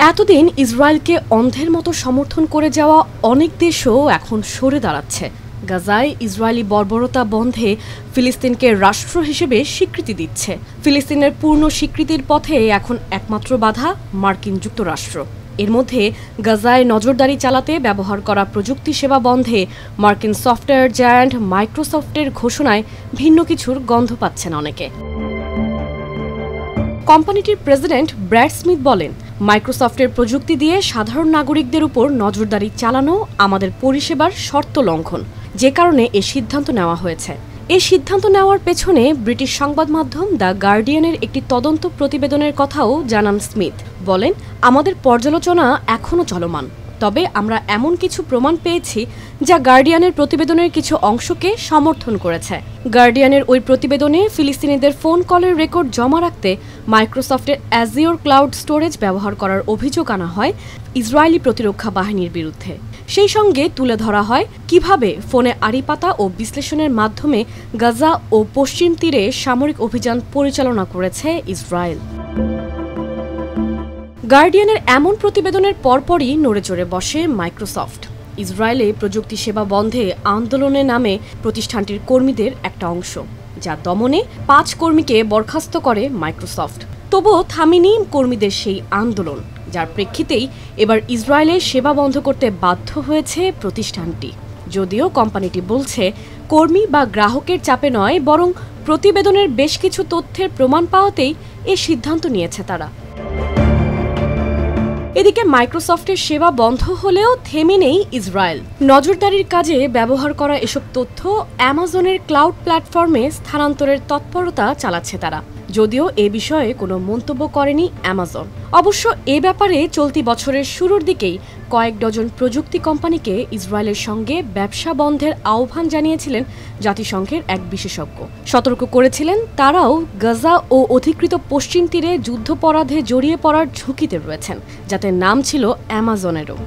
এতদিন ইসরায়েলকে অন্ধের মতো সমর্থন করে যাওয়া অনেক দেশও এখন সরে দাঁড়াচ্ছে। গাজায় ইসরায়েলি বর্বরতা বন্ধে ফিলিস্তিনকে রাষ্ট্র হিসেবে স্বীকৃতি দিচ্ছে। ফিলিস্তিনের পূর্ণ স্বীকৃতির পথে এখন একমাত্র বাধা মার্কিন যুক্তরাষ্ট্র। এর মধ্যে গাজায় নজরদারি চালাতে ব্যবহার করা প্রযুক্তি সেবা বন্ধে মার্কিন সফটওয়্যার জায়ান্ট মাইক্রোসফটের ঘোষণায় ভিন্ন কিছুর গন্ধ পাচ্ছেন অনেকে। কোম্পানিটির প্রেসিডেন্ট ব্র্যাড স্মিথ বলেন, মাইক্রোসফটের প্রযুক্তি দিয়ে সাধারণ নাগরিকদের উপর নজরদারি চালানো আমাদের পরিষেবার শর্ত লঙ্ঘন, যে কারণে এ সিদ্ধান্ত নেওয়া হয়েছে। এই সিদ্ধান্ত নেওয়ার পেছনে ব্রিটিশ সংবাদ মাধ্যম দ্য গার্ডিয়ানের একটি তদন্ত প্রতিবেদনের কথাও জানান স্মিথ। বলেন, আমাদের পর্যালোচনা এখনও চলমান, তবে আমরা এমন কিছু প্রমাণ পেয়েছি যা গার্ডিয়ানের প্রতিবেদনের কিছু অংশকে সমর্থন করেছে। গার্ডিয়ানের ওই প্রতিবেদনে ফিলিস্তিনিদের ফোন কলের রেকর্ড জমা রাখতে মাইক্রোসফটের অ্যাজিওর ক্লাউড স্টোরেজ ব্যবহার করার অভিযোগ আনা হয় ইসরায়েলি প্রতিরক্ষা বাহিনীর বিরুদ্ধে। সেই সঙ্গে তুলে ধরা হয় কিভাবে ফোনে আড়িপাতা ও বিশ্লেষণের মাধ্যমে গাজা ও পশ্চিম তীরে সামরিক অভিযান পরিচালনা করেছে ইসরায়েল। গার্ডিয়ানের এমন প্রতিবেদনের পরপরই নড়েচড়ে বসে মাইক্রোসফট। ইসরায়েলে প্রযুক্তি সেবা বন্ধে আন্দোলনে নামে প্রতিষ্ঠানটির কর্মীদের একটা অংশ, যা দমনে 5 কর্মীকে বরখাস্ত করে মাইক্রোসফট। তবুও থামেনি কর্মীদের সেই আন্দোলন, যার প্রেক্ষিতেই এবার ইসরায়েলে সেবা বন্ধ করতে বাধ্য হয়েছে প্রতিষ্ঠানটি। যদিও কোম্পানিটি বলছে কর্মী বা গ্রাহকের চাপে নয়, বরং প্রতিবেদনের বেশ কিছু তথ্যের প্রমাণ পাওয়াতেই এই সিদ্ধান্ত নিয়েছে তারা। এদিকে মাইক্রোসফটের সেবা বন্ধ হলেও থেমে নেই ইসরায়েল। নজরদারির কাজে ব্যবহার করা এসব তথ্য অ্যামাজনের ক্লাউড প্ল্যাটফর্মে স্থানান্তরের তৎপরতা চালাচ্ছে তারা, যদিও এ বিষয়ে কোনো মন্তব্য করেনি অ্যামাজন। অবশ্য এ ব্যাপারে চলতি বছরের শুরুর দিকেই কয়েক ডজন প্রযুক্তি কোম্পানিকে ইসরায়েলের সঙ্গে ব্যবসা বন্ধের আহ্বান জানিয়েছিলেন জাতিসংঘের এক বিশেষজ্ঞ। সতর্ক করেছিলেন তারাও গাজা ও অধিকৃত পশ্চিম তীরে যুদ্ধাপরাধে জড়িয়ে পড়ার ঝুঁকিতে রয়েছেন, যাতে নাম ছিল অ্যামাজনেরও।